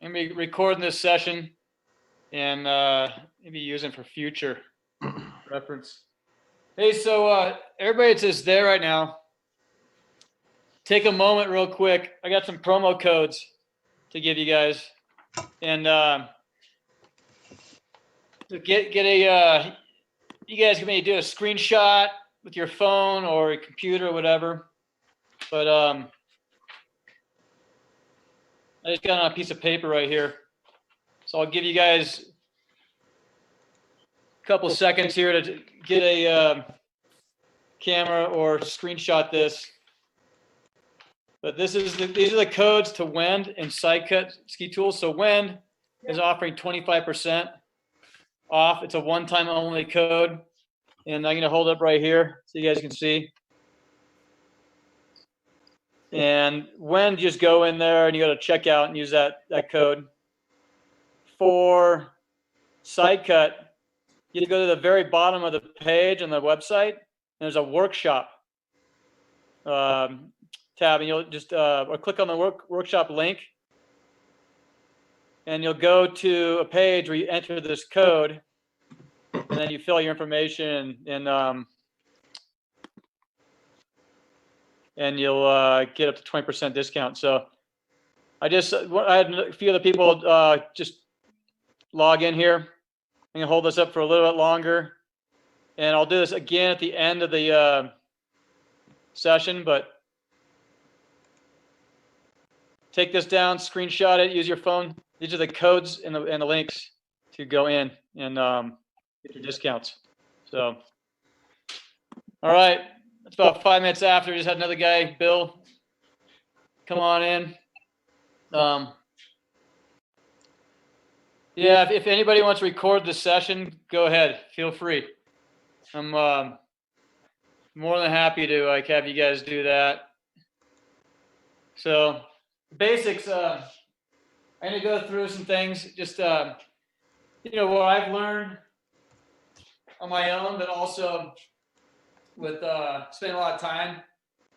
I'm gonna be recording this session and maybe using for future reference. Hey, so everybody that's just there right now, take a moment real quick. I got some promo codes to give you guys, and to get a you guys can maybe do a screenshot with your phone or your computer or whatever. But I just got on a piece of paper right here, so I'll give you guys a couple seconds here to get a camera or screenshot this. But these are the codes to Wend and Sidecut ski tools. So Wend is offering 25% off. It's a one-time only code, and I'm going to hold it up right here so you guys can see. And Wend, just go in there and you go to checkout and use that code. For Sidecut, you go to the very bottom of the page on the website, and there's a workshop tab, and you'll just or click on the workshop link, and you'll go to a page where you enter this code, and then you fill your information, and you'll get up to 20% discount. So I had a few other people just log in here. I'm gonna hold this up for a little bit longer, and I'll do this again at the end of the session, but take this down, screenshot it, use your phone. These are the codes and the links to go in and get your discounts. So, all right, it's about 5 minutes after. Just had another guy, Bill, come on in. Yeah, if anybody wants to record this session, go ahead, feel free. I'm more than happy to have you guys do that. So basics, I'm going to go through some things, just what I've learned on my own, but also with spending a lot of time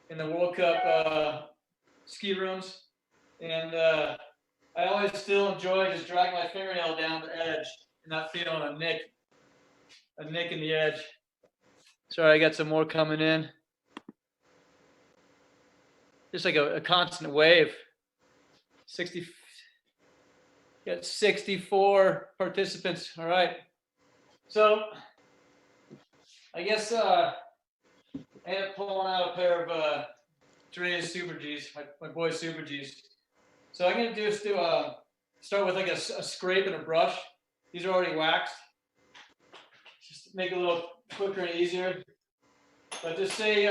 in the World Cup ski rooms, and I always still enjoy just dragging my fingernail down the edge and not feeling a nick in the edge. Sorry, I got some more coming in. Just like a constant wave. 64 participants. All right. So I guess I ended up pulling out a pair of Dre's Super G's, my boy's Super G's. So I'm going to start with like a scrape and a brush. These are already waxed. Just to make it a little quicker and easier. But just say,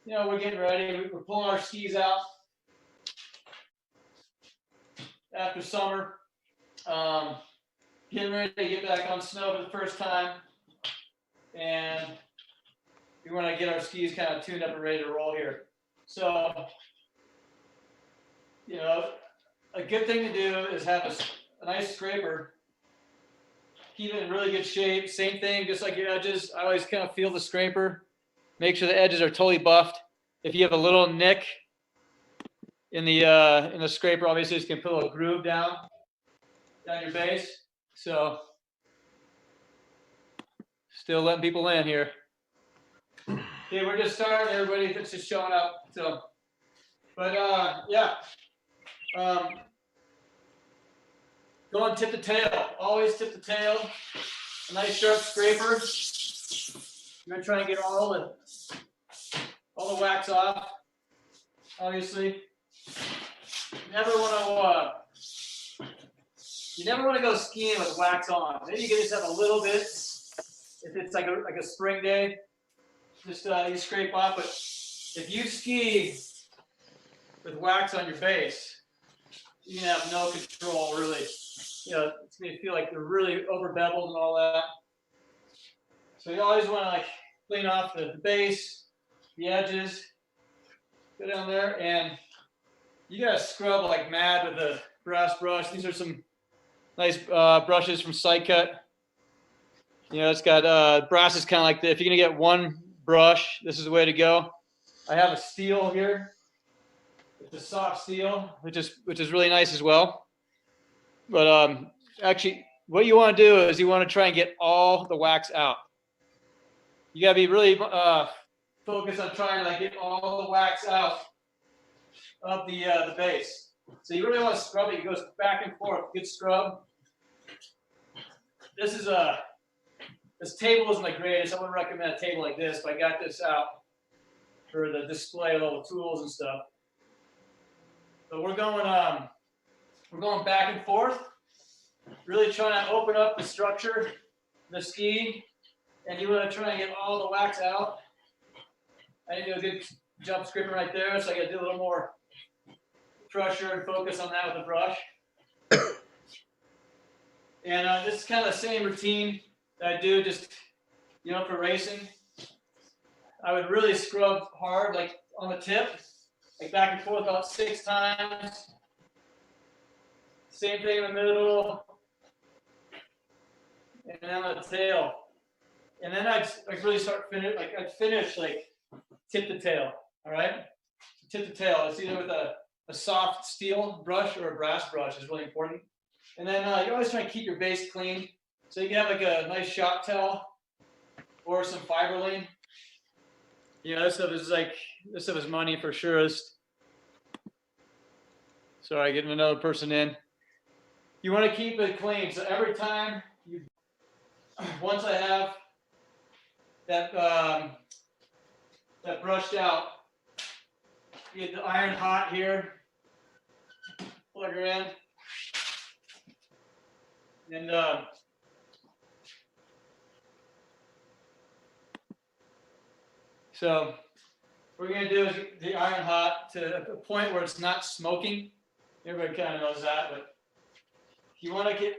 we're getting ready. We're pulling our skis out after summer. Getting ready to get back on snow for the first time. And we want to get our skis kind of tuned up and ready to roll here. So, a good thing to do is have a nice scraper. Keep it in really good shape. Same thing, just like your edges. I always kind of feel the scraper. Make sure the edges are totally buffed. If you have a little nick in the scraper, obviously it's going to put a little groove down your base. So, still letting people in here. Okay, we're just starting. Everybody that's just showing up. So, but yeah. Going tip to tail. Always tip to tail. A nice sharp scraper. You're gonna try and get all the wax off. Obviously, you never want to go skiing with wax on. Maybe you can just have a little bit. If it's like a spring day, just you scrape off. But if you ski with wax on your base, you can have no control, really. It's going to feel like they're really over beveled and all that. So you always want to clean off the base, the edges, go down there, and you got to scrub like mad with a brass brush. These are some nice brushes from Sidecut. It's got brass is kind of like if you're going to get one brush, this is the way to go. I have a steel here. It's a soft steel, which is really nice as well. But actually, what you want to do is you want to try and get all the wax out. You got to be really focused on trying to like get all the wax out of the base. So you really want to scrub it. It goes back and forth. Good scrub. This is this table isn't the greatest. I wouldn't recommend a table like this, but I got this out for the display of all the tools and stuff. So we're going back and forth, really trying to open up the structure, the ski, and you want to try and get all the wax out. I didn't do a good job scraping right there, so I got to do a little more pressure and focus on that with the brush. And this is kind of the same routine that I do just, you know, for racing. I would really scrub hard, like on the tip, like back and forth about 6 times. Same thing in the middle. And then on the tail. And then I'd really start I'd finish like tip to tail. All right? Tip to tail. It's either with a soft steel brush or a brass brush is really important. And then you're always trying to keep your base clean. So you can have like a nice shop towel or some fiberline. You know, this stuff is money for sure. Sorry, getting another person in. You want to keep it clean. So every time once I have that that brushed out, you get the iron hot here. Plug her in. And so what we're going to do is get the iron hot to a point where it's not smoking. Everybody kind of knows that, but you want to get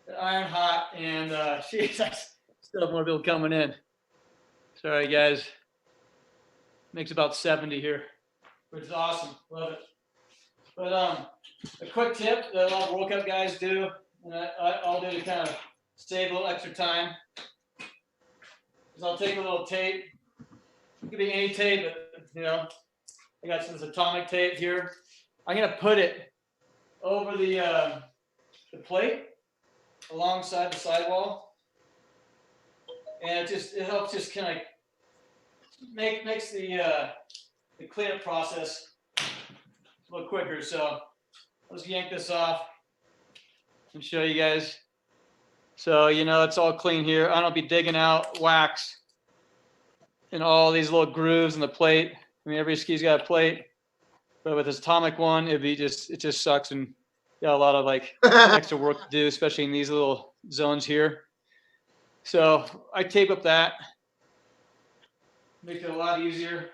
the iron hot. And geez, I still have more people coming in. Sorry, guys. Makes about 70 here, which is awesome. Love it. But a quick tip that a lot of World Cup guys do, and I'll do to kind of save a little extra time, is I'll take a little tape. It could be any tape, but you know, I got this atomic tape here. I'm gonna put it over the plate alongside the sidewall, and it helps just kind of makes the cleanup process a little quicker. So let's yank this off and show you guys. So, you know, it's all clean here. I don't be digging out wax in all these little grooves in the plate. I mean, every ski's got a plate, but with this atomic one, it just sucks and got a lot of like extra work to do, especially in these little zones here. So I tape up that, make it a lot easier.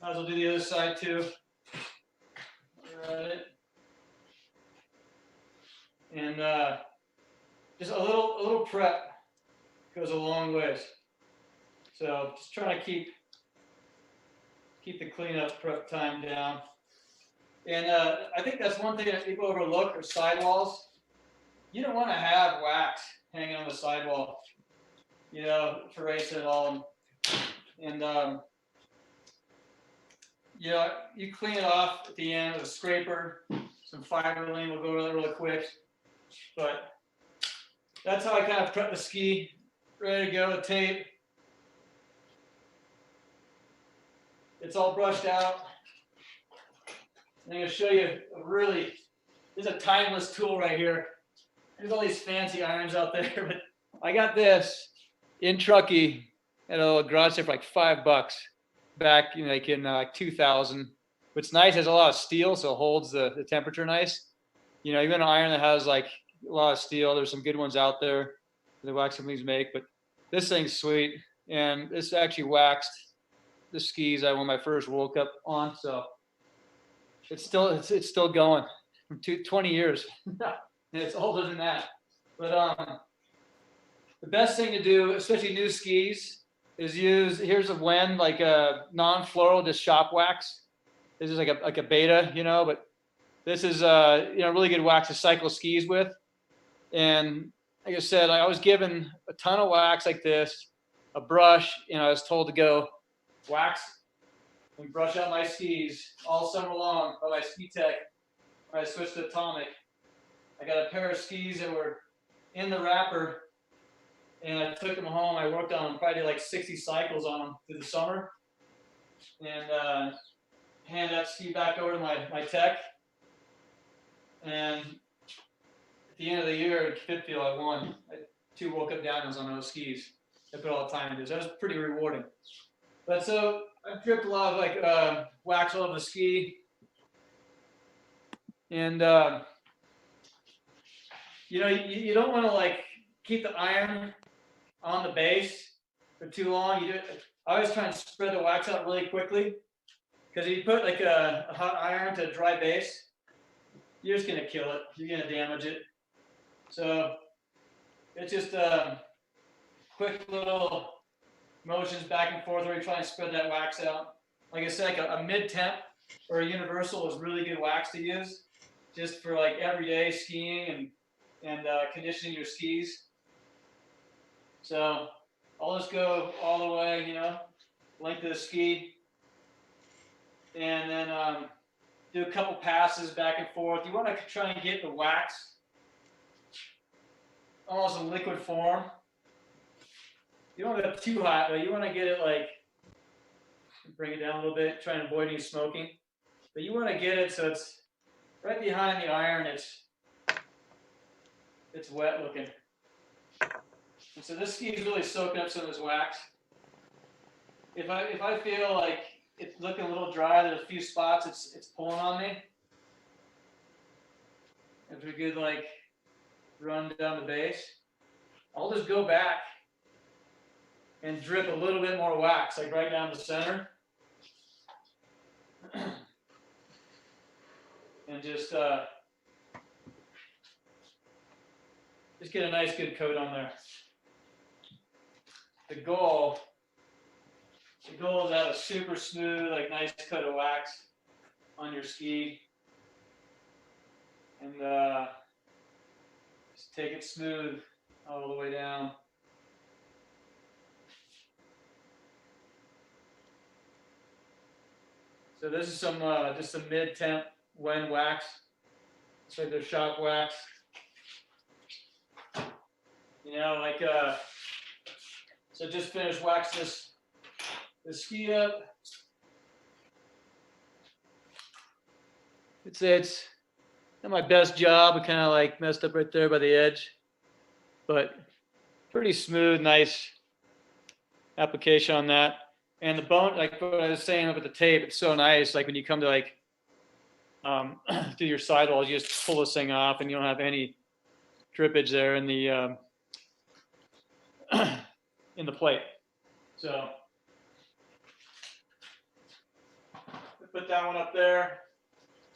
Might as well do the other side too. Right. And just a little prep goes a long ways. So just trying to keep the cleanup prep time down. And I think that's one thing that people overlook are sidewalls. You don't want to have wax hanging on the sidewall, you know, for racing at all. And you know, you clean it off at the end with a scraper, some fiberline will go really quick. But that's how I kind of prep the ski, ready to go, the tape. It's all brushed out. I'm going to show you this is a timeless tool right here. There's all these fancy irons out there, but I got this in Truckee at a little garage sale for like $5 back in 2000. What's nice, it has a lot of steel, so it holds the temperature nice. You know, even an iron that has like a lot of steel, there's some good ones out there the wax companies make, but this thing's sweet. And this actually waxed the skis I won my first World Cup on, so it's still going from 20 years. And it's older than that. But the best thing to do, especially new skis, is here's a Wen, like a non-floral, just shop wax. This is like a beta, you know, but this is really good wax to cycle skis with. And like I said, I was given a ton of wax like this, a brush, and I was told to go wax and brush out my skis all summer long by my ski tech. I switched to atomic. I got a pair of skis that were in the wrapper, and I took them home. I worked on them, probably did like 60 cycles on them through the summer, and hand that ski back over to my tech. And at the end of the year, at fifth field, I won 2 World Cup diamonds on those skis. I put all the time into. So that was pretty rewarding. But so I've dripped a lot of like wax all over the ski, and you know, you don't want to like keep the iron on the base for too long. I always try and spread the wax out really quickly, because if you put like a hot iron to a dry base, you're just gonna kill it. You're gonna damage it. So it's just quick little motions back and forth where you try and spread that wax out. Like I said, like a mid-temp or a universal is really good wax to use, just for like everyday skiing and conditioning your skis. So I'll just go all the way, you know, length of the ski, and then do a couple passes back and forth. You want to try and get the wax almost in liquid form. You don't want to go too hot, but you want to get it like, bring it down a little bit, try and avoid any smoking. But you want to get it so it's right behind the iron. It's wet looking. And so this ski is really soaking up some of this wax. If I feel like it's looking a little dry, there's a few spots it's pulling on me. If we could like run down the base, I'll just go back and drip a little bit more wax, like right down the center. And just get a nice good coat on there. The goal is to have a super smooth, like nice coat of wax on your ski. And just take it smooth all the way down. So this is some just some mid-temp Wendwax. It's like the shop wax. You know, like so just finished waxing this ski up. It's not my best job. I kind of like messed up right there by the edge, but pretty smooth, nice application on that. And the bone, like what I was saying about the tape, it's so nice. Like when you come to like do your sidewalls, you just pull this thing off, and you don't have any drippage there in the plate. So put that one up there.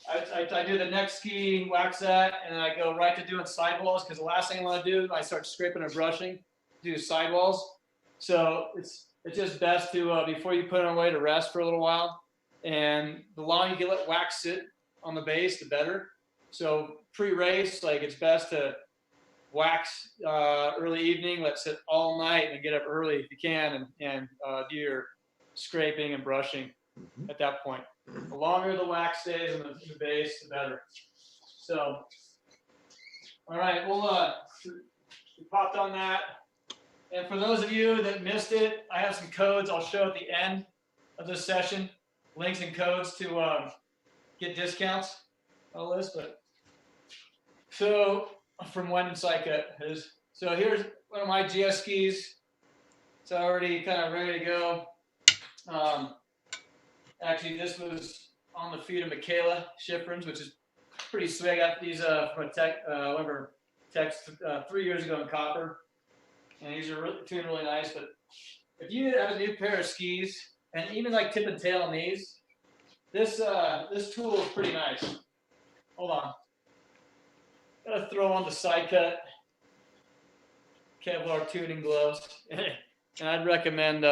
I do the next ski, wax that, and I go right to doing sidewalls, because the last thing I want to do, I start scraping or brushing, do sidewalls. So it's just best to, before you put it away, to rest for a little while. And the longer you can let wax sit on the base, the better. So pre-race, like it's best to wax early evening, let it sit all night, and get up early if you can, and do your scraping and brushing at that point. The longer the wax stays in the base, the better. So, all right, we popped on that. And for those of you that missed it, I have some codes I'll show at the end of this session, links and codes to get discounts, all this. But so from Wend and Sidecut is, so here's one of my GS skis. It's already kind of ready to go. Actually, this was on the feet of Michaela Schifrin's, which is pretty sweet. I got these from one of her techs 3 years ago in copper. And these are tuned really nice. But if you have a new pair of skis, and even like tip and tail on these, this tool is pretty nice. Hold on. Gotta throw on the Sidecut Kevlar tuning gloves. And I'd recommend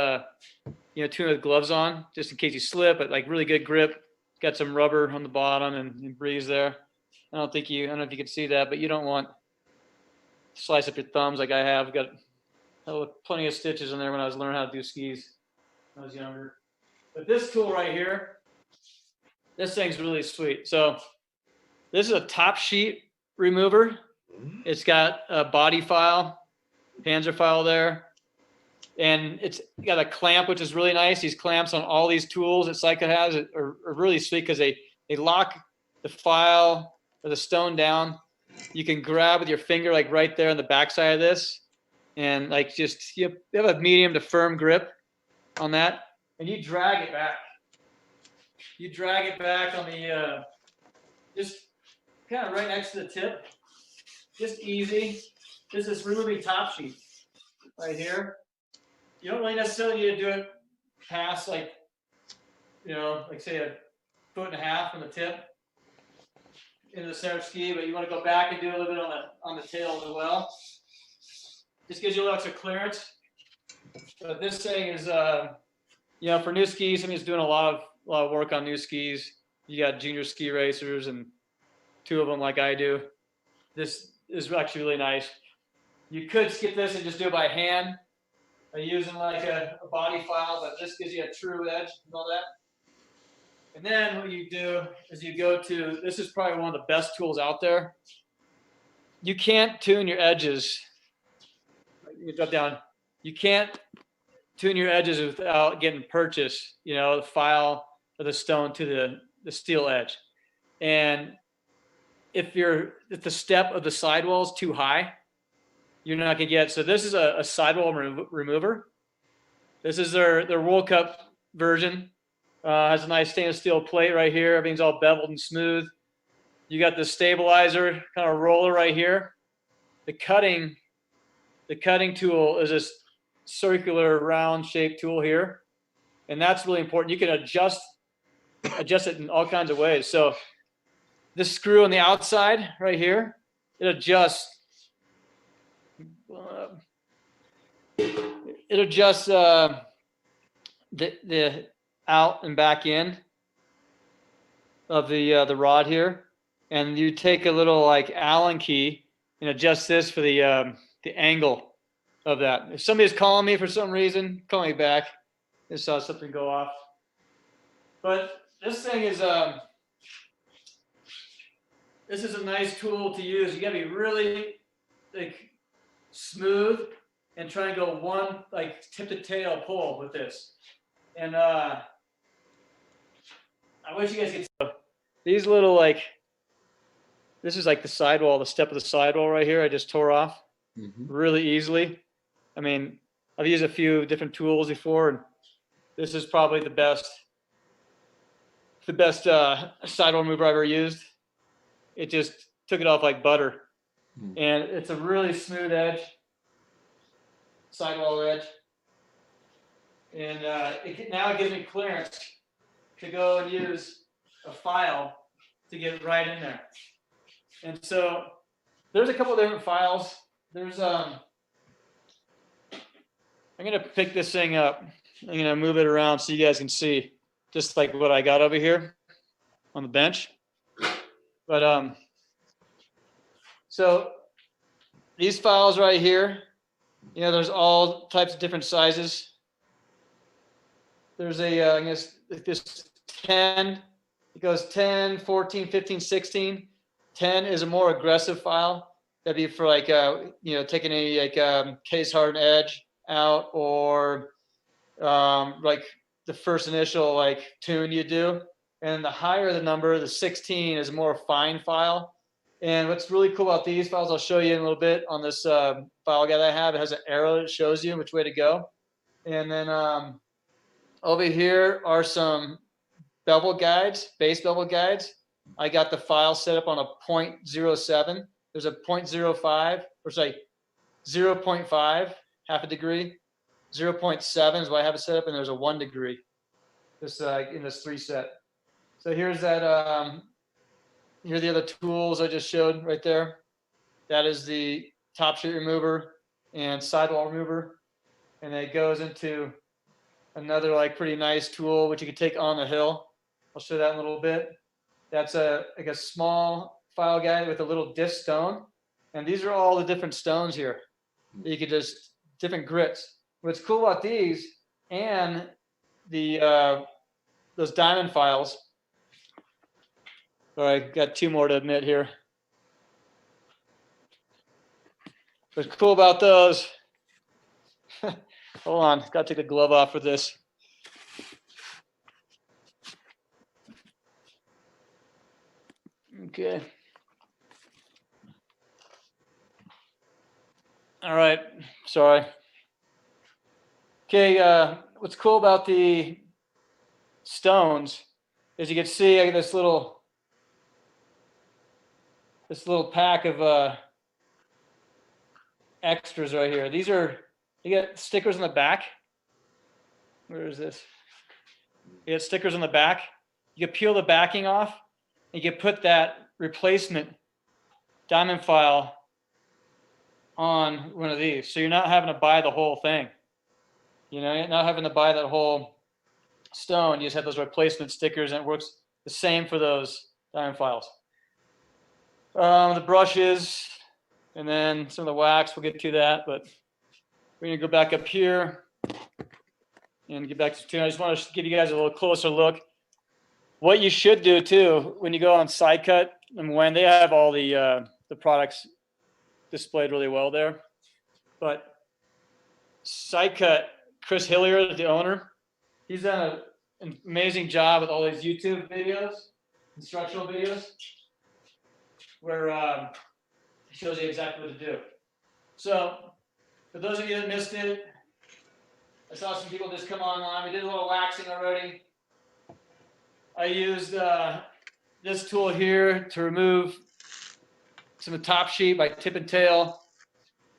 tuning with gloves on, just in case you slip, but like really good grip. Got some rubber on the bottom and breeze there. I don't know if you can see that, but you don't want to slice up your thumbs like I have. Got plenty of stitches in there when I was learning how to do skis when I was younger. But this tool right here, this thing's really sweet. So This is a top sheet remover. It's got a body file, Panzer file there. And it's got a clamp, which is really nice. These clamps on all these tools that Sidecut has are really sweet because they lock the file or the stone down. You can grab with your finger like right there on the backside of this, and like just you have a medium to firm grip on that, and you drag it back. You drag it back on the just kind of right next to the tip. Just easy. This is removing top sheet right here. You don't really necessarily need to do it past like, like say 1.5 feet from the tip into the center ski, but you want to go back and do a little bit on the tail as well. Just gives you a little extra clearance. But this thing is, for new skis, somebody's doing a lot of work on new skis. You got junior ski racers and 2 of them like I do. This is actually really nice. You could skip this and just do it by hand, using like a body file, but this gives you a true edge and all that. And then what you do is you go to, this is probably one of the best tools out there. You can't tune your edges. You drop down. You can't tune your edges without getting purchase, the file or the stone to the steel edge. And if the step of the sidewall is too high, you're not gonna get. So this is a sidewall remover. This is their World Cup version. Has a nice stainless steel plate right here. Everything's all beveled and smooth. You got the stabilizer kind of roller right here. The cutting tool is this circular round shaped tool here, and that's really important. You can adjust it in all kinds of ways. So this screw on the outside right here, it adjusts. It adjusts the out and back in of the rod here, and you take a little like Allen key and adjust this for the angle of that. If somebody's calling me for some reason, call me back. I saw something go off. But this thing is this is a nice tool to use. You gotta be really like smooth and try and go one like tip to tail pull with this. And I wish you guys could see these little like, this is like the sidewall, the step of the sidewall right here. I just tore off really easily. I mean, I've used a few different tools before, and this is probably the best sidewall remover I've ever used. It just took it off like butter. And it's a really smooth edge, sidewall edge. And now it gives me clearance to go and use a file to get right in there. And so there's a couple of different files. There's I'm gonna pick this thing up. I'm gonna move it around so you guys can see just like what I got over here on the bench. But so these files right here, there's all types of different sizes. There's I guess this 10, it goes 10, 14, 15, 16. 10 is a more aggressive file. That'd be for like, taking any like case hardened edge out, or like the first initial like tune you do. And the higher the number, the 16 is a more fine file. And what's really cool about these files, I'll show you in a little bit on this file guide I have. It has an arrow that shows you which way to go. And then over here are some bevel guides, base bevel guides. I got the file set up on a 0.07. There's a 0.05, or sorry, 0.5, half a degree. 0.7 is what I have it set up, and there's a 1 degree. This in this 3 set. So here's that. Here are the other tools I just showed right there. That is the top sheet remover and sidewall remover, and it goes into another like pretty nice tool which you can take on the hill. I'll show that in a little bit. That's like a small file guide with a little disc stone, and these are all the different stones here. You could just different grits. What's cool about these and the those diamond files. Sorry, got two more to admit here. What's cool about those, hold on, got to take the glove off for this. Okay. All right, sorry. Okay, what's cool about the stones is you can see I got this little pack of extras right here. These are, you get stickers on the back. Where is this? You get stickers on the back. You can peel the backing off and you can put that replacement diamond file on one of these. So you're not having to buy the whole thing. You know, you're not having to buy that whole stone. You just have those replacement stickers, and it works the same for those diamond files. The brushes, and then some of the wax, we'll get to that, but we're gonna go back up here and get back to tune. I just want to give you guys a little closer look. What you should do too, when you go on Sidecut, and when they have all the products displayed really well there, but Sidecut, Chris Hillier, the owner, he's done an amazing job with all these YouTube videos, instructional videos, where he shows you exactly what to do. So, for those of you that missed it, I saw some people just come online. We did a little waxing already. I used this tool here to remove some of the top sheet by tip and tail.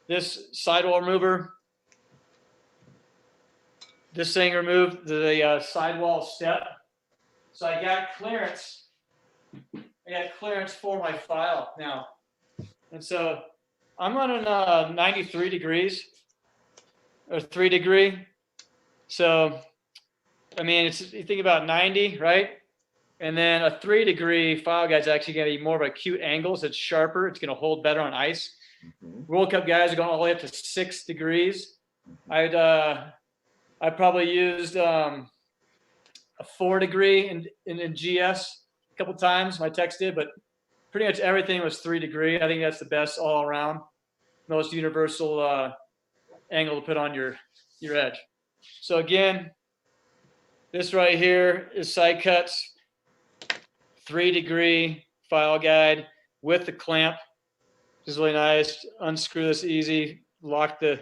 This sidewall remover. This thing removed the sidewall step. So I got clearance. I got clearance for my file now. And so I'm running 93 degrees or 3 degree. So, I mean, it's, you think about 90, right? And then a 3 degree file guide is actually going to be more of an acute angle. So it's sharper. It's going to hold better on ice. World Cup guys are going all the way up to 6 degrees. I probably used a 4 degree in GS a couple times. My text did, but pretty much everything was 3 degree. I think that's the best all around, most universal angle to put on your edge. So again, this right here is Sidecut's 3 degree file guide with the clamp. This is really nice. Unscrew this easy, lock the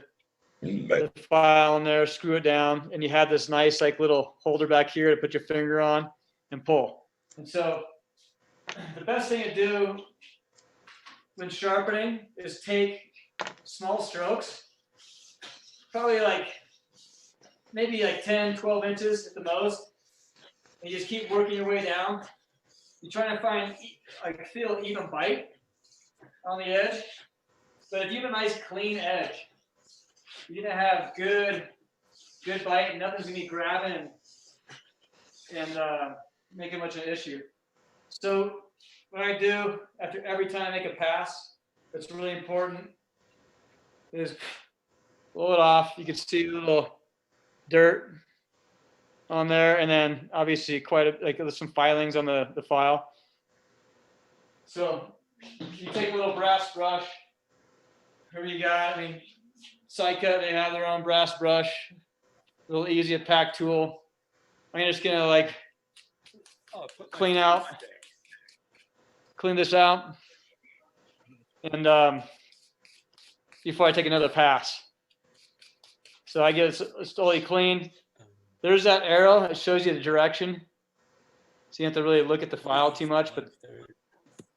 file in there, screw it down, and you have this nice like little holder back here to put your finger on and pull. And so the best thing to do when sharpening is take small strokes, probably like maybe like 10, 12 inches at the most, and you just keep working your way down. You're trying to find, like, feel even bite on the edge. But if you have a nice clean edge, you're gonna have good bite, and nothing's gonna be grabbing and making much of an issue. So what I do after every time I make a pass, that's really important, is blow it off. You can see a little dirt on there, and then obviously there's some filings on the file. So you take a little brass brush, whatever you got. I mean, Sidecut, they have their own brass brush, a little easy to pack tool. I'm just gonna like clean this out, and before I take another pass. So I get it totally clean. There's that arrow that shows you the direction. So you have to really look at the file too much, but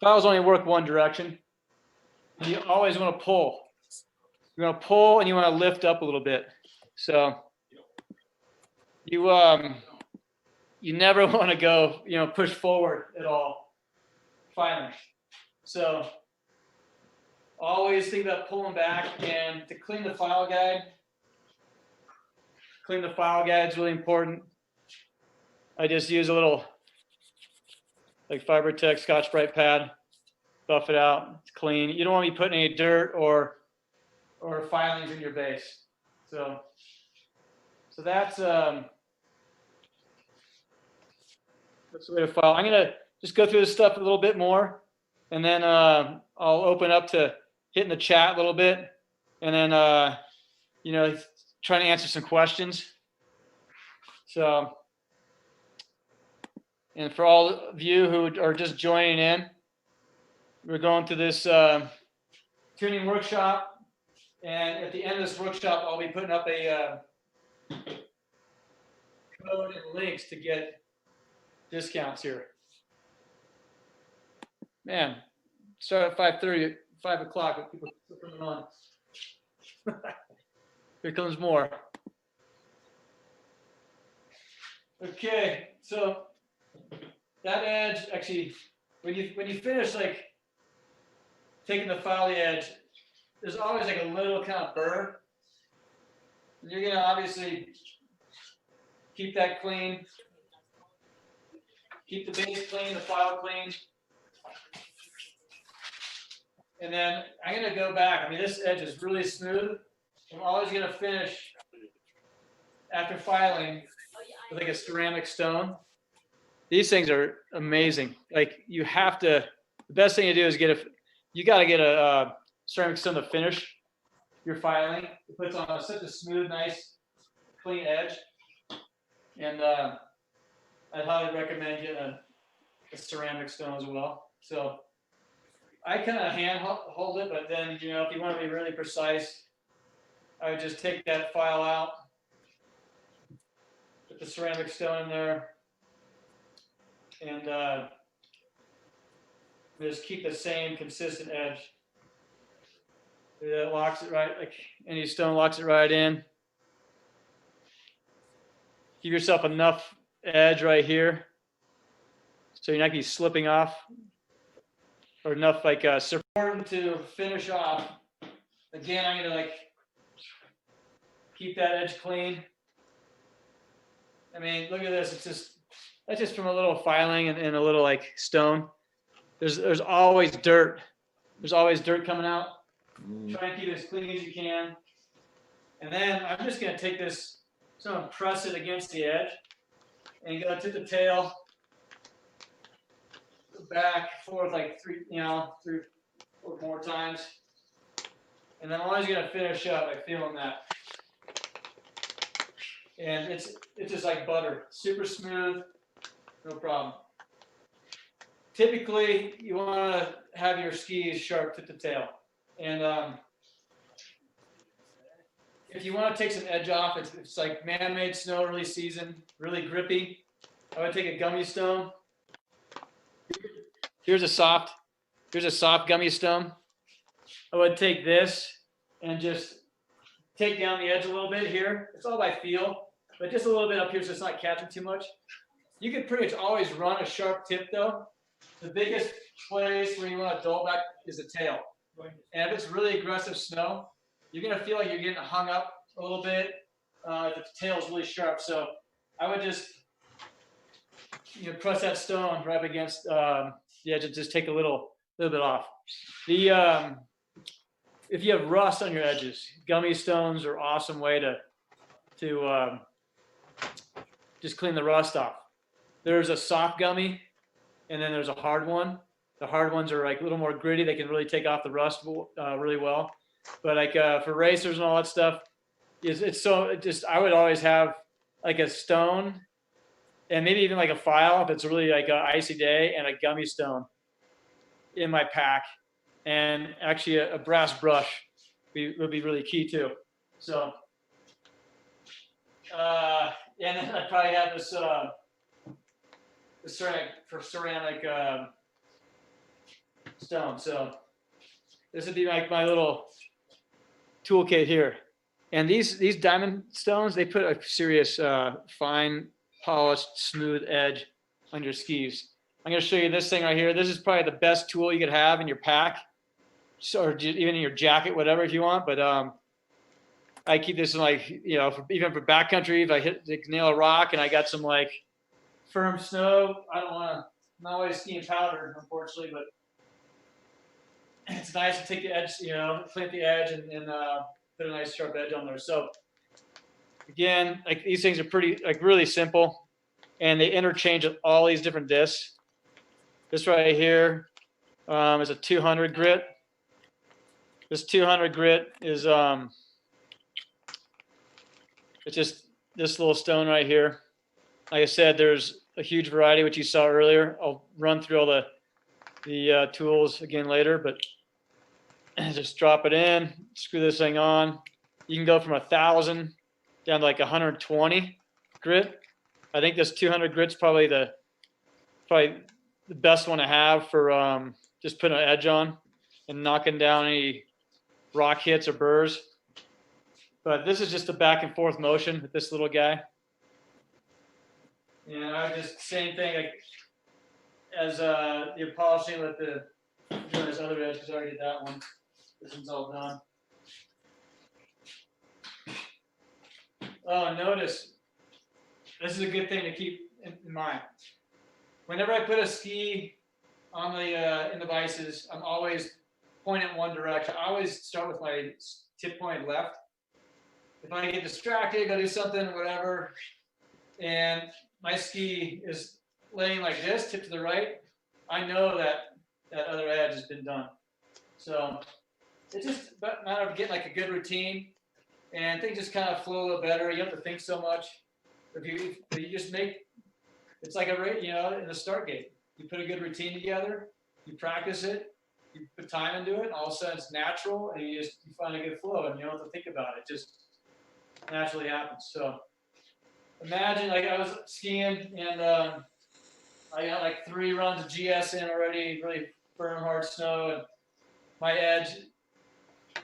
files only work one direction. And you always want to pull. You want to pull and you want to lift up a little bit. So you never want to go, push forward at all filing. So always think about pulling back, and to clean the file guide. Clean the file guide is really important. I just use a little like Fibertex Scotch-Brite pad, buff it out, it's clean. You don't want to be putting any dirt or filings in your base. So that's the way to file. I'm gonna just go through this stuff a little bit more, and then I'll open up to hitting the chat a little bit, and then you know, trying to answer some questions. So, and for all of you who are just joining in, we're going through this tuning workshop. And at the end of this workshop, I'll be putting up a code and links to get discounts here. Man, start at 5:30, 5 o'clock. People are coming on. Here comes more. Okay, so that edge, actually, when you finish like taking the file the edge, there's always like a little kind of burr. And you're gonna obviously keep that clean. Keep the base clean, the file clean. And then I'm gonna go back. I mean, this edge is really smooth. I'm always gonna finish after filing with like a ceramic stone. These things are amazing. Like you have to, the best thing to do is you gotta get a ceramic stone to finish your filing. It puts on such a smooth, nice, clean edge. And I'd highly recommend getting a ceramic stone as well. So I kind of hand hold it, but then, you know, if you want to be really precise, I would just take that file out, put the ceramic stone in there, and just keep the same consistent edge. That locks it right, like any stone locks it right in. Give yourself enough edge right here, so you're not gonna be slipping off, or enough like support to finish off. Again, I'm gonna like keep that edge clean. I mean, look at this. It's just, that's just from a little filing and a little like stone. There's always dirt. There's always dirt coming out. Try and keep it as clean as you can. And then I'm just gonna take this, so I'm gonna press it against the edge and go to the tail, back, forth like three or more times. And then I'm always gonna finish up by feeling that. And it's just like butter, super smooth, no problem. Typically, you want to have your skis sharp tip to tail. And if you want to take some edge off, it's like man-made snow, early season, really grippy. I would take a gummy stone. Here's a soft gummy stone. I would take this and just take down the edge a little bit here. It's all by feel, but just a little bit up here so it's not catching too much. You can pretty much always run a sharp tip though. The biggest place where you want to dull back is the tail. And if it's really aggressive snow, you're going to feel like you're getting hung up a little bit. The tail is really sharp. So I would just, press that stone right up against the edge and just take a little bit off. If you have rust on your edges, gummy stones are an awesome way to just clean the rust off. There's a soft gummy, and then there's a hard one. The hard ones are like a little more gritty. They can really take off the rust really well. But like for racers and all that stuff, I would always have like a stone, and maybe even like a file if it's really like an icy day, and a gummy stone in my pack. And actually a brass brush would be really key too. So, and then I probably have this ceramic stone. So this would be like my little toolkit here. And these diamond stones, they put a serious fine, polished, smooth edge on your skis. I'm going to show you this thing right here. This is probably the best tool you could have in your pack, or even in your jacket, whatever, if you want. But I keep this in like, even for backcountry, if I nail a rock and I got some like firm snow, I'm not always skiing powder, unfortunately, but it's nice to take the edge, plant the edge and put a nice sharp edge on there. So again, like these things are pretty, like really simple, and they interchange with all these different discs. This right here is a 200 grit. This 200 grit is it's just this little stone right here. Like I said, there's a huge variety, which you saw earlier. I'll run through all the tools again later, but just drop it in, screw this thing on. You can go from 1,000 down to like 120 grit. I think this 200 grit's probably the best one to have for just putting an edge on and knocking down any rock hits or burrs. But this is just a back and forth motion with this little guy. And I just, same thing like, as you're polishing with doing this other edge, because I already did that one. This one's all done. Oh, notice, this is a good thing to keep in mind. Whenever I put a ski on the in the vices, I'm always pointing in one direction. I always start with my tip pointed left. If I get distracted, go do something, whatever, and my ski is laying like this, tip to the right, I know that that other edge has been done. So it's just a matter of getting like a good routine, and things just kind of flow a little better. You don't have to think so much. If you just make, it's like in the start gate. You put a good routine together, you practice it, you put time into it, and all of a sudden it's natural, and you find a good flow, and you don't have to think about it. It just naturally happens. So imagine like I was skiing, and I got like 3 runs of GS in already, really firm, hard snow, and my edge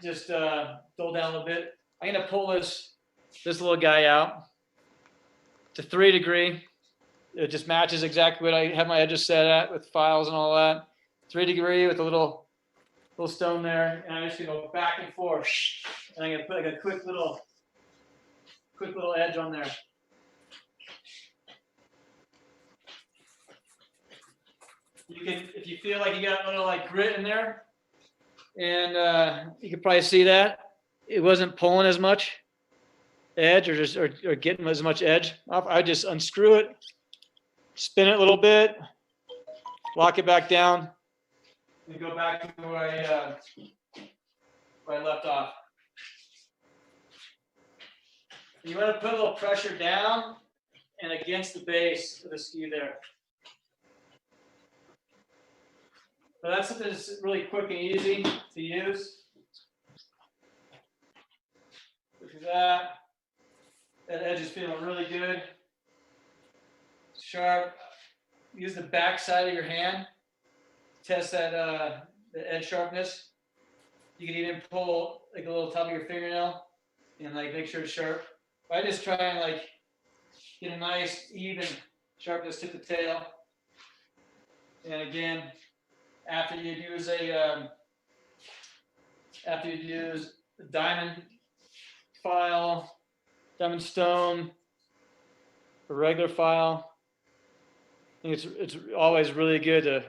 just dulled down a little bit. I'm gonna pull this little guy out to 3 degree. It just matches exactly what I have my edges set at with files and all that. 3 degree with a little stone there, and I'm just gonna go back and forth, and I'm gonna put like a quick little edge on there. You can, if you feel like you got a little like grit in there, and you can probably see that it wasn't pulling as much edge or getting as much edge off. I just unscrew it, spin it a little bit, lock it back down, and go back to where I left off. You want to put a little pressure down and against the base of the ski there. But that's something that's really quick and easy to use. Look at that. That edge is feeling really good. Sharp. Use the back side of your hand. Test that the edge sharpness. You can even pull like a little top of your fingernail and like make sure it's sharp. I just try and like get a nice even sharpness to the tail. And again, after you use a diamond file, diamond stone, a regular file, I think it's always really good to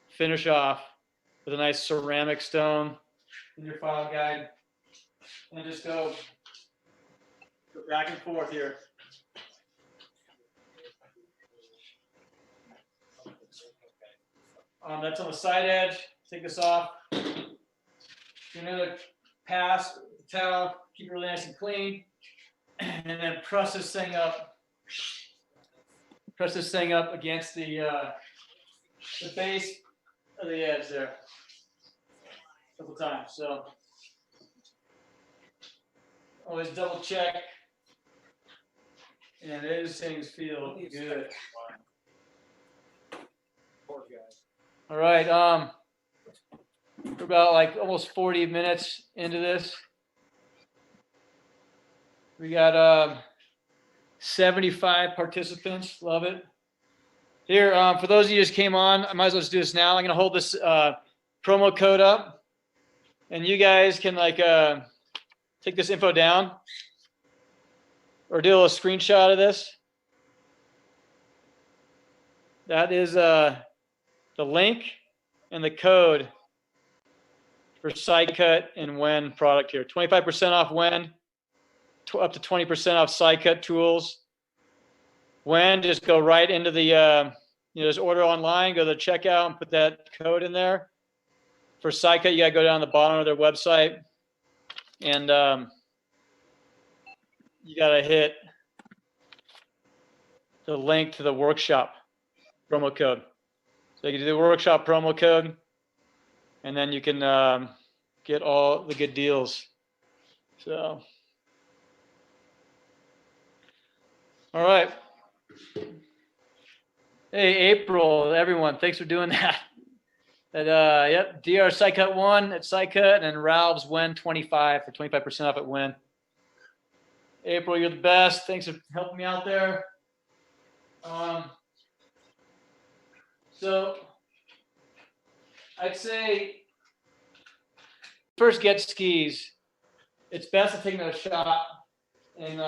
finish off with a nice ceramic stone in your file guide, and just go back and forth here. That's on the side edge. Take this off. Do another pass with the towel. Keep it really nice and clean. And then press this thing up. Press this thing up against the base of the edge there. A couple times. So always double check. And those things feel good. All right, we're about like almost 40 minutes into this. We got 75 participants. Love it. Here, for those of you who just came on, I might as well just do this now. I'm going to hold this promo code up, and you guys can like take this info down or do a little screenshot of this. That is the link and the code for Sidecut and Wen product here. 25% off Wen, up to 20% off Sidecut tools. Wen, just go right into the just order online, go to the checkout and put that code in there. For Sidecut, you gotta go down the bottom of their website and you gotta hit the link to the workshop promo code. So you can do the workshop promo code, and then you can get all the good deals. So, all right. Hey, April, everyone, thanks for doing that. Yep, DR Sidecut 1 at Sidecut, and then Rahlves Win 25 for 25% off at Win. April, you're the best. Thanks for helping me out there. So I'd say first get skis. It's best to take another shot and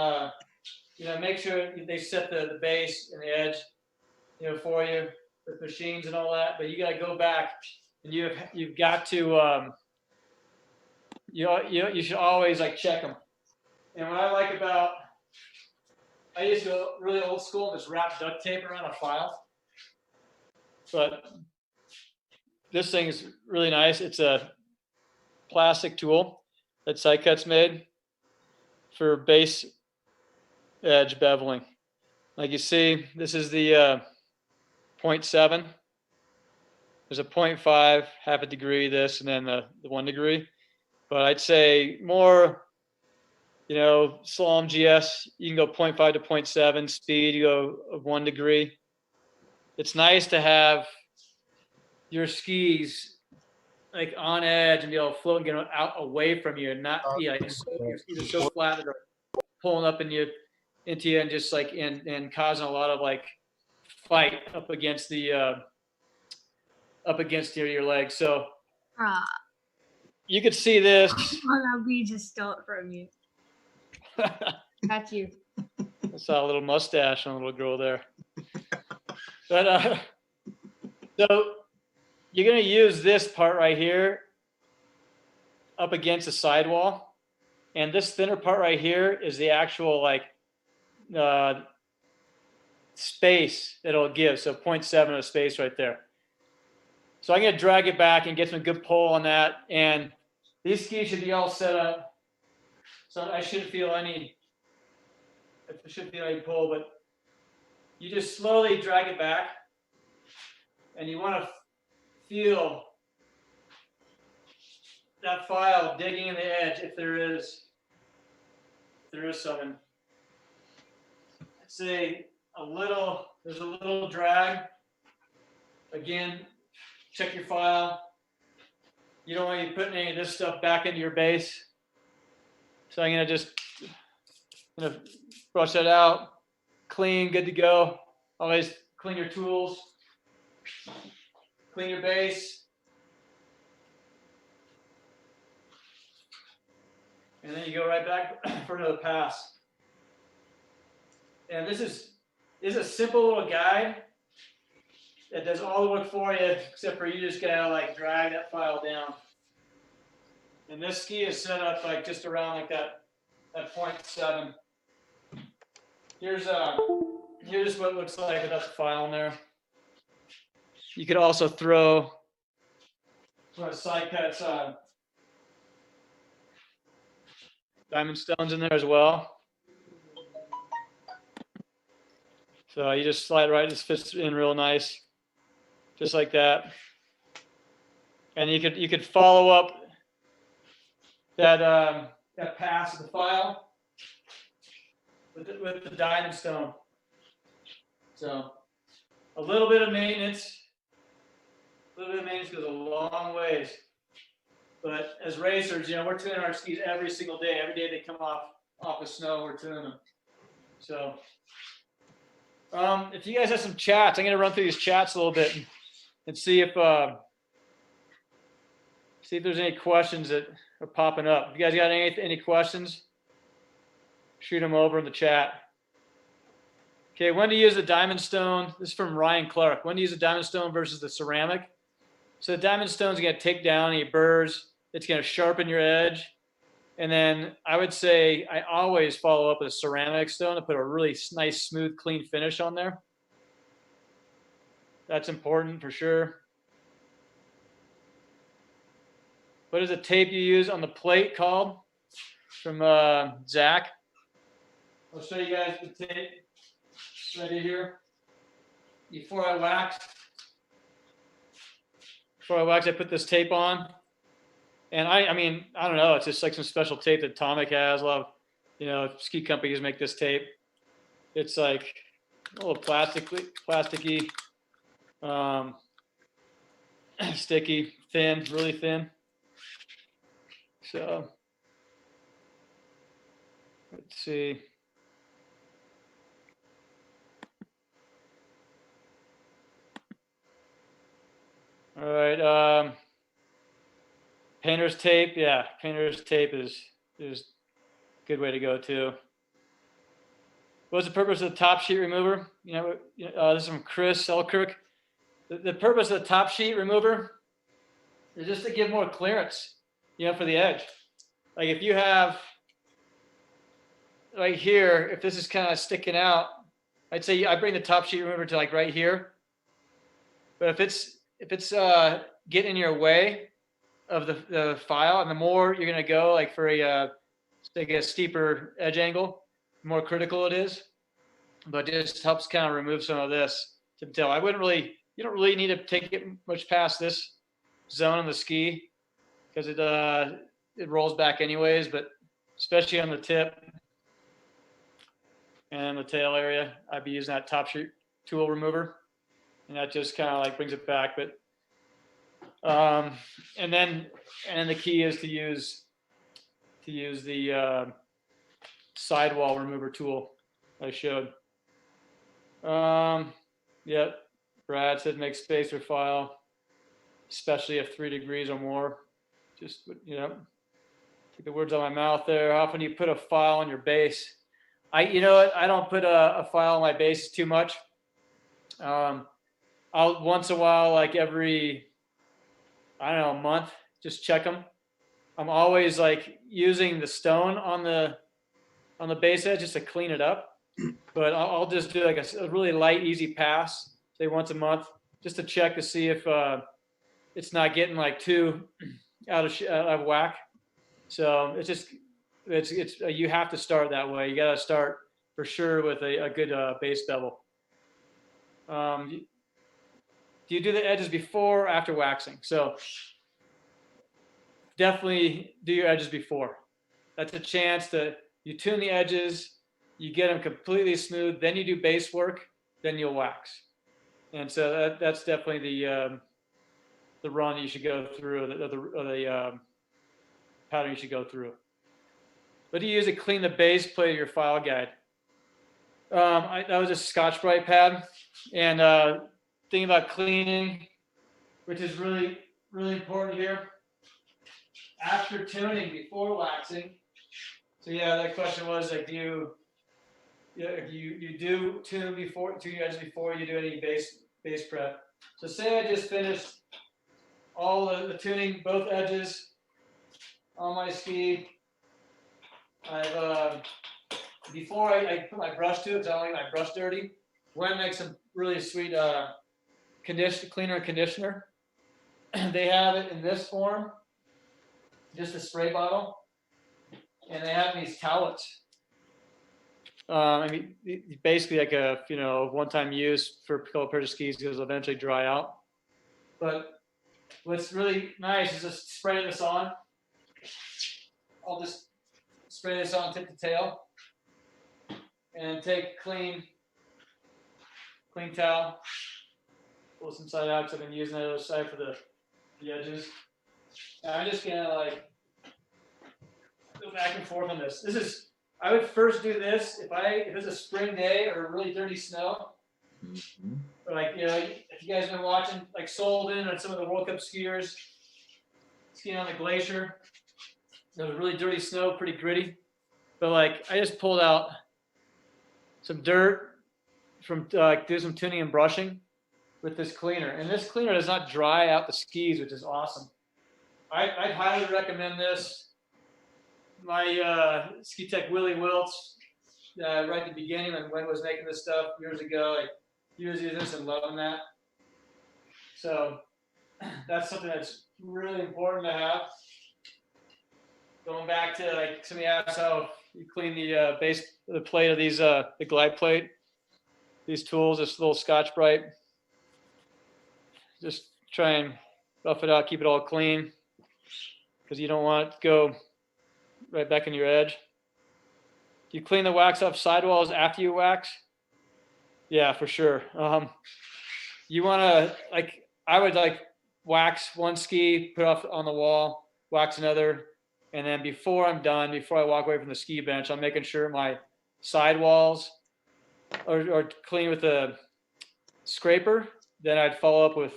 make sure they set the base and the edge, for you with machines and all that. But you got to go back and you've got to you should always like check them. And what I like about, I used to go really old school and just wrap duct tape around a file. But this thing is really nice. It's a plastic tool that Sidecut's made for base edge beveling. Like you see, this is the 0.7. There's a 0.5, half a degree, this, and then the 1 degree. But I'd say more, slalom GS, you can go 0.5 to 0.7. Speed, you go of 1 degree. It's nice to have your skis like on edge and be able to float and get out away from you and not be like either so flat that they're pulling up into you and just like and causing a lot of like fight up against your legs. So you could see this. We just stole it from you. That's you. I saw a little mustache on a little girl there. But so you're going to use this part right here up against the sidewall. And this thinner part right here is the actual like space that it'll give. So 0.7 of space right there. So I'm going to drag it back and get some good pull on that. And these skis should be all set up. So I shouldn't feel any pull, but you just slowly drag it back. And you want to feel that file digging in the edge if there is something. I'd say there's a little drag. Again, check your file. You don't want to be putting any of this stuff back into your base. So I'm going to just brush that out. Clean, good to go. Always clean your tools. Clean your base. And then you go right back for another pass. And this is a simple little guide that does all the work for you, except for you just gotta like drag that file down. And this ski is set up like just around like that 0.7. Here's what it looks like without the file in there. You could also throw one of Sidecut's diamond stones in there as well. So you just slide right, this fits in real nice, just like that. And you could follow up that pass of the file with the diamond stone. So a little bit of maintenance goes a long ways. But as racers, we're tuning our skis every single day. Every day they come off the snow, we're tuning them. So if you guys have some chats, I'm going to run through these chats a little bit and see if there's any questions that are popping up. If you guys got any questions, shoot them over in the chat. Okay, when to use the diamond stone? This is from Ryan Clark. When to use the diamond stone versus the ceramic? So the diamond stone is going to take down any burrs. It's going to sharpen your edge. And then I would say I always follow up with a ceramic stone to put a really nice, smooth, clean finish on there. That's important for sure. What is the tape you use on the plate called? From Zach. I'll show you guys the tape right here. Before I wax, I put this tape on. And I mean, I don't know. It's just like some special tape that Atomic has. A lot of, you know, ski companies make this tape. It's like a little plasticky, sticky, thin, really thin. So let's see. All right. Painter's tape. Yeah, painter's tape is a good way to go too. What's the purpose of the top sheet remover? You know, this is from Chris Selkirk. The purpose of the top sheet remover is just to give more clearance, you know, for the edge. Like if you have right here, if this is kind of sticking out, I'd say I bring the top sheet remover to like right here. But if it's getting in your way of the file, and the more you're gonna go like for like a steeper edge angle, the more critical it is. But it just helps kind of remove some of this to tell. You don't really need to take it much past this zone on the ski because it rolls back anyways, but especially on the tip and the tail area, I'd be using that top sheet tool remover, and that just kind of like brings it back. But and the key is to use the sidewall remover tool I showed. Yep. Brad said make space for file, especially if 3 degrees or more. Just, you know, take the words out of my mouth there. How often do you put a file on your base? You know what? I don't put a file on my base too much. I'll once in a while, like every, I don't know, a month, just check them. I'm always like using the stone on the base edge just to clean it up. But I'll just do like a really light, easy pass, say once a month, just to check to see if it's not getting like too out of whack. So it's you have to start that way. You got to start for sure with a good base bevel. Do you do the edges before or after waxing? So definitely do your edges before. That's a chance to you tune the edges, you get them completely smooth, then you do base work, then you'll wax. And so that's definitely the run you should go through, the pattern you should go through. What do you use to clean the base plate of your file guide? That was a Scotch-Brite pad. And thinking about cleaning, which is really, really important here. After tuning, before waxing. So yeah, that question was like, you do tune your edges before you do any base prep. So say I just finished all the tuning, both edges on my ski. I've before I put my brush to it, because I don't like my brush dirty. We're gonna make some really sweet cleaner and conditioner. They have it in this form, just a spray bottle, and they have these towelettes. I mean, basically like a one-time use for a couple pairs of skis because it'll eventually dry out. But what's really nice is just spraying this on. I'll just spray this on tip to tail, and take clean towel, pull some side out because I've been using that other side for the edges. And I'm just gonna like go back and forth on this. I would first do this if it's a spring day or really dirty snow. Mm-hmm. Or like, if you guys have been watching like Solden or some of the World Cup skiers skiing on the glacier, there was really dirty snow, pretty gritty. But like, I just pulled out some dirt from do some tuning and brushing with this cleaner. And this cleaner does not dry out the skis, which is awesome. I'd highly recommend this. My ski tech Willie Wiltz, right at the beginning when Wen was making this stuff years ago, he was using this and loving that. So that's something that's really important to have. Going back to like somebody asked how you clean the the plate of these the glide plate, these tools, this little Scotch-Brite. Just try and rough it out, keep it all clean, because you don't want it to go right back in your edge. Do you clean the wax off sidewalls after you wax? Yeah, for sure. You want to, like, I would like wax one ski, put off on the wall, wax another, and then before I'm done, before I walk away from the ski bench, I'm making sure my sidewalls are clean with a scraper. Then I'd follow up with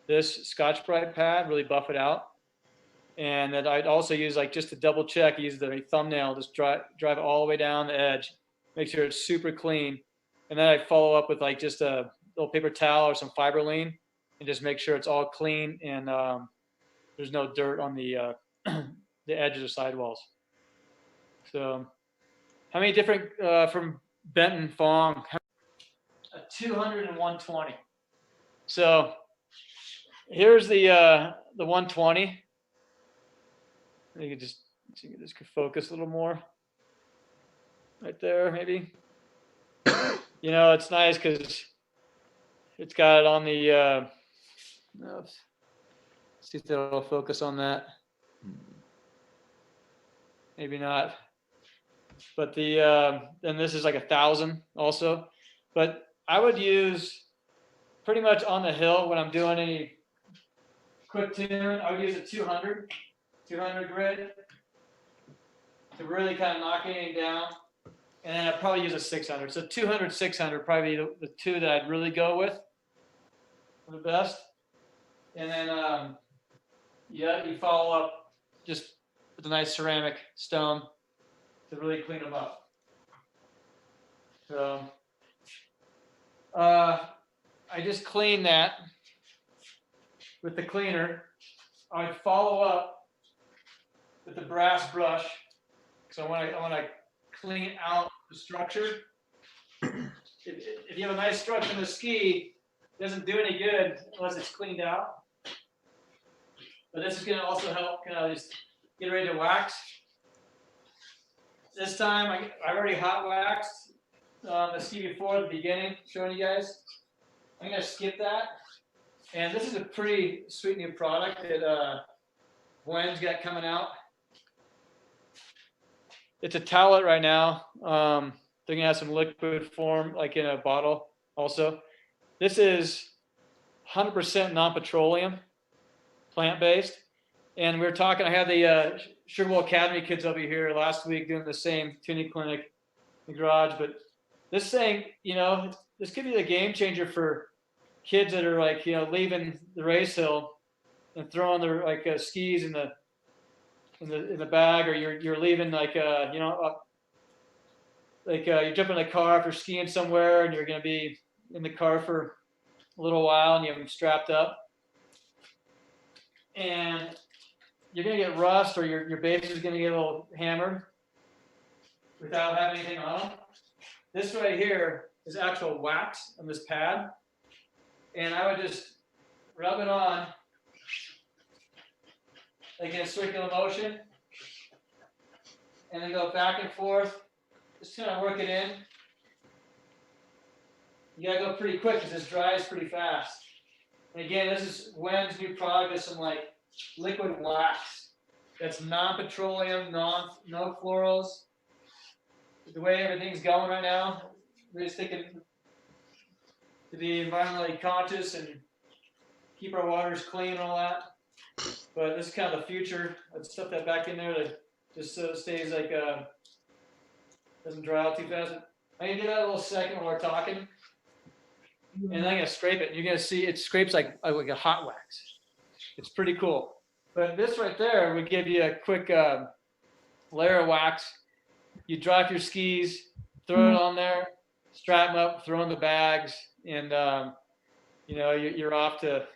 this Scotch-Brite pad, really buff it out. And then I'd also use, like, just to double check, use the thumbnail, just drive it all the way down the edge, make sure it's super clean. And then I'd follow up with like just a little paper towel or some Fiberline and just make sure it's all clean and there's no dirt on the the edges of sidewalls. So how many different from Benton Fong? A 200 and 120. So here's the 120. You can just, so you can just focus a little more right there, maybe. You know, it's nice because it's got it on the let's see if that'll focus on that. Maybe not. But the and this is like 1,000 also. But I would use pretty much on the hill when I'm doing any quick tune, I would use a 200 grit to really kind of knock anything down. And then I'd probably use a 600. So 200, 600 probably the two that I'd really go with the best. And then yeah, you follow up just with a nice ceramic stone to really clean them up. So I just clean that with the cleaner. I'd follow up with the brass brush. So I want to clean out the structure. If you have a nice structure in the ski, it doesn't do any good unless it's cleaned out. But this is going to also help kind of just get ready to wax. This time I already hot waxed the ski before at the beginning, showing you guys. I'm going to skip that. And this is a pretty sweet new product that Gwen's got coming out. It's a towelette right now. They're gonna have some liquid form, like in a bottle also. This is 100% non-petroleum, plant-based. And we were talking, I had the Sugar Bowl Academy kids over here last week doing the same tuning clinic in the garage. But this thing, you know, this could be the game changer for kids that are like, you know, leaving the race hill and throwing their like skis in the bag, or you're leaving like you know, you jump in a car if you're skiing somewhere and you're going to be in the car for a little while and you have them strapped up and you're going to get rust, or your base is going to get a little hammered without having anything on them. This right here is actual wax on this pad, and I would just rub it on like in a circular motion, and then go back and forth. Just kind of work it in. You gotta go pretty quick because this dries pretty fast. And again, this is Wen's new product. Is some like liquid wax that's non-petroleum, no florals. The way everything's going right now, we're just thinking to be environmentally conscious and keep our waters clean and all that. But this is kind of the future. I'd stuff that back in there to just so it stays like doesn't dry out too fast. I'm gonna do that a little second while we're talking, and then I'm gonna scrape it. You're gonna see it scrapes like a hot wax. It's pretty cool. But this right there would give you a quick layer of wax. You drop your skis, throw it on there, strap them up, throw in the bags, and you know, you're off to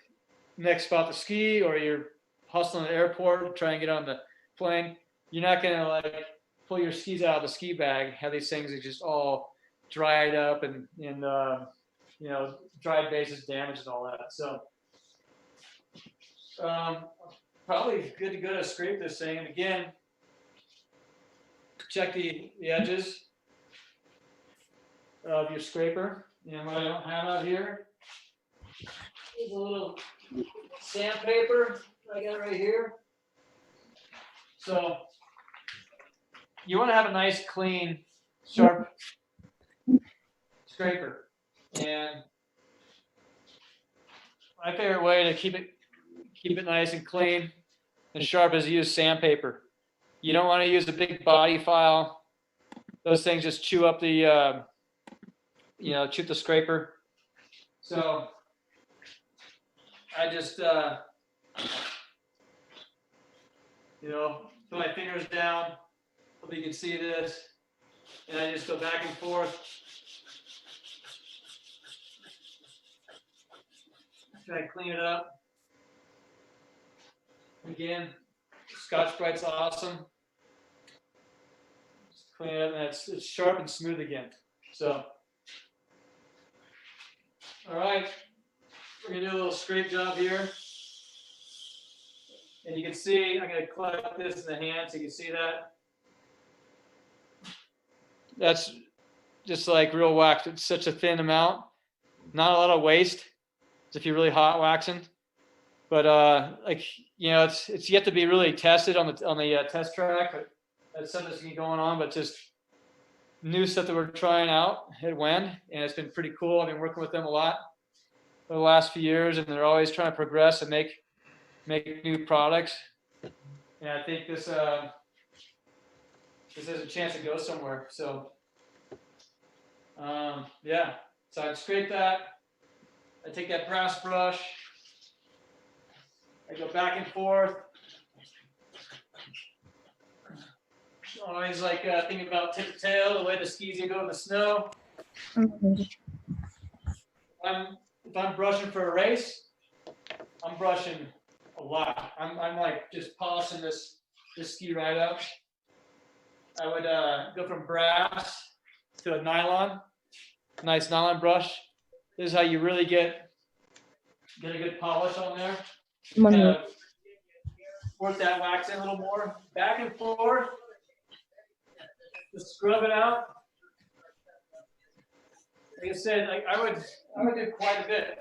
next spot to ski, or you're hustling at the airport to try and get on the plane. You're not gonna like pull your skis out of the ski bag, have these things are just all dried up and you know, dried bases damaged and all that. So Probably good to go to scrape this thing. And again, check the edges of your scraper. And what I don't have out here is a little sandpaper I got right here. So you want to have a nice, clean, sharp scraper. And my favorite way to keep it nice and clean and sharp is to use sandpaper. You don't want to use a big body file. Those things just chew up the, chew the scraper. So I just, put my fingers down. Hope you can see this. And I just go back and forth. Try to clean it up. Again, Scotch-Brite's awesome. Just clean it up, and it's sharp and smooth again. So, all right, we're gonna do a little scrape job here. And you can see, I'm gonna collect this in the hand so you can see that. That's just like real wax. It's such a thin amount, not a lot of waste. If you're really hot waxing, but it's yet to be really tested on the test track. But that's something that's been going on. But just new stuff that we're trying out at Wend, and it's been pretty cool. I've been working with them a lot for the last few years, and they're always trying to progress and make new products. And I think this has a chance to go somewhere. So yeah, so I'd scrape that. I take that brass brush, I go back and forth. Always like thinking about tip to tail, the way the skis go in the snow. If I'm brushing for a race, I'm brushing a lot. I'm like just polishing this ski right up. I would go from brass to a nice nylon brush. This is how you really get a good polish on there. Work that wax in a little more. Back and forth. Just scrub it out. Like I said, I would do quite a bit.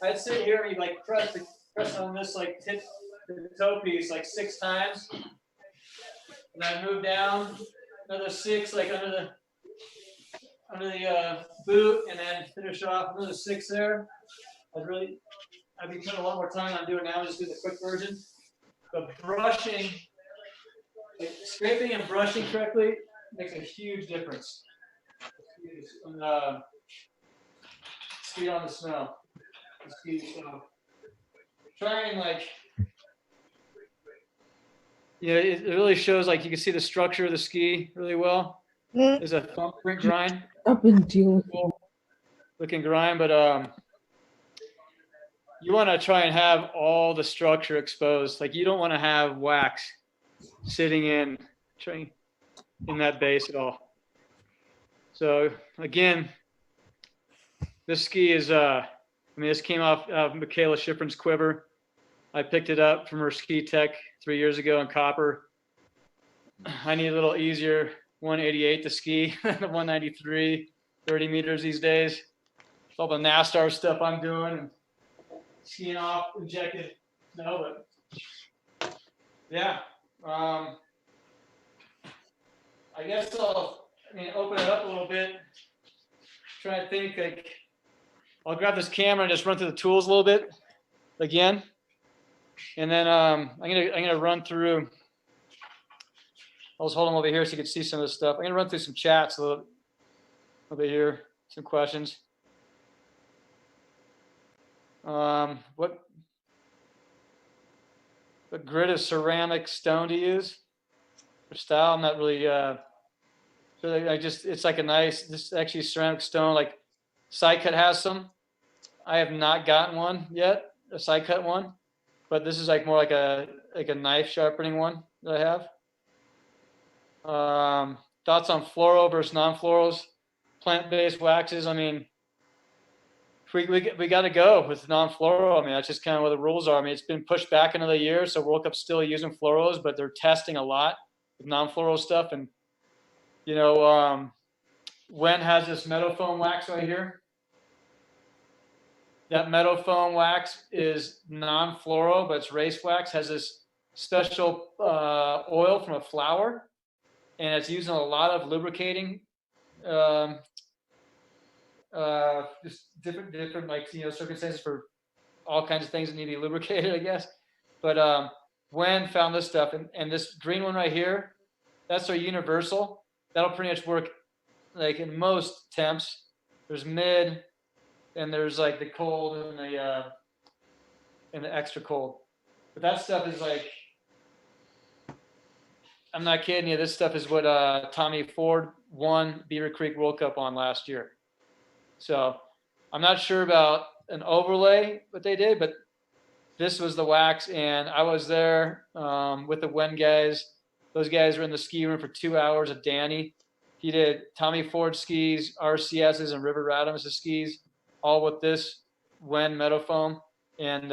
I'd sit here and like press on this like tip the toe piece like 6 times. And I'd move down another 6 like under the boot, and then finish off another 6 there. I'd be putting a lot more time on doing now. Just do the quick version. But brushing, scraping and brushing correctly makes a huge difference. Ski on the snow. Try and it really shows like you can see the structure of the ski really well. There's a thumbprint grind. Looking grind, but you want to try and have all the structure exposed. Like you don't want to have wax sitting in that base at all. So again, this ski is this came off Michaela Schifrin's quiver. I picked it up from her Ski Tech 3 years ago in copper. I need a little easier 188 to ski than the 193, 30 meters these days. With all the NASTAR stuff I'm doing and skiing off injected snow, but yeah. I guess I'll open it up a little bit. Try to think I'll grab this camera and just run through the tools a little bit again. And then I'm gonna run through. I'll just hold them over here so you can see some of this stuff. I'm gonna run through some chats a little bit here, some questions. What grit of ceramic stone to use for style? I'm not really. It's like this is actually ceramic stone. Like Sidecut has some. I have not gotten one yet, a Sidecut one, but this is like more like a knife sharpening one that I have. Thoughts on floral versus non-florals, plant-based waxes. we got to go with non-fluoro. I mean, that's just kind of what the rules are. I mean, it's been pushed back another year, so World Cup's still using fluoros, but they're testing a lot with non-fluoro stuff. And you know, Wen has this metal foam wax right here. That metal foam wax is non-fluoro, but it's race wax. Has this special oil from a flower, and it's used in a lot of lubricating. Just different like circumstances for all kinds of things that need to be lubricated, I guess. But Wen found this stuff, and this green one right here, that's our universal. That'll pretty much work like in most temps. There's mid, and there's like the cold and the extra cold. But that stuff is like, I'm not kidding you. This stuff is what Tommy Ford won Beaver Creek World Cup on last year. So I'm not sure about an overlay, what they did, but this was the wax, and I was there with the Wen guys. Those guys were in the ski room for 2 hours with Danny. He did Tommy Ford skis, RCSs, and River Radams skis, all with this Wen metal foam. And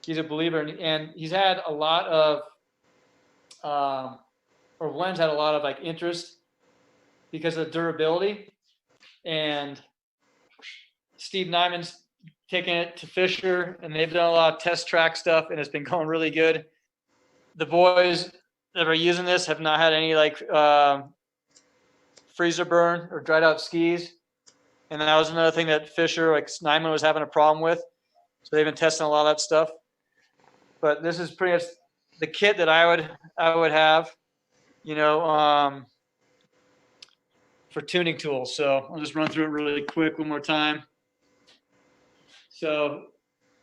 he's a believer, and he's had a lot of, or Wen's had a lot of like interest because of the durability. And Steve Nyman's taking it to Fisher, and they've done a lot of test track stuff, and it's been going really good. The boys that are using this have not had any like freezer burn or dried out skis. And that was another thing that Fisher, like Nyman, was having a problem with. So they've been testing a lot of that stuff. But this is pretty much the kit that I would have, you know, for tuning tools. So I'll just run through it really quick one more time. So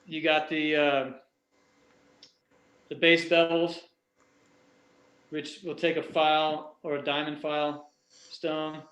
you got the base bevels, which will take a file or a diamond file stone.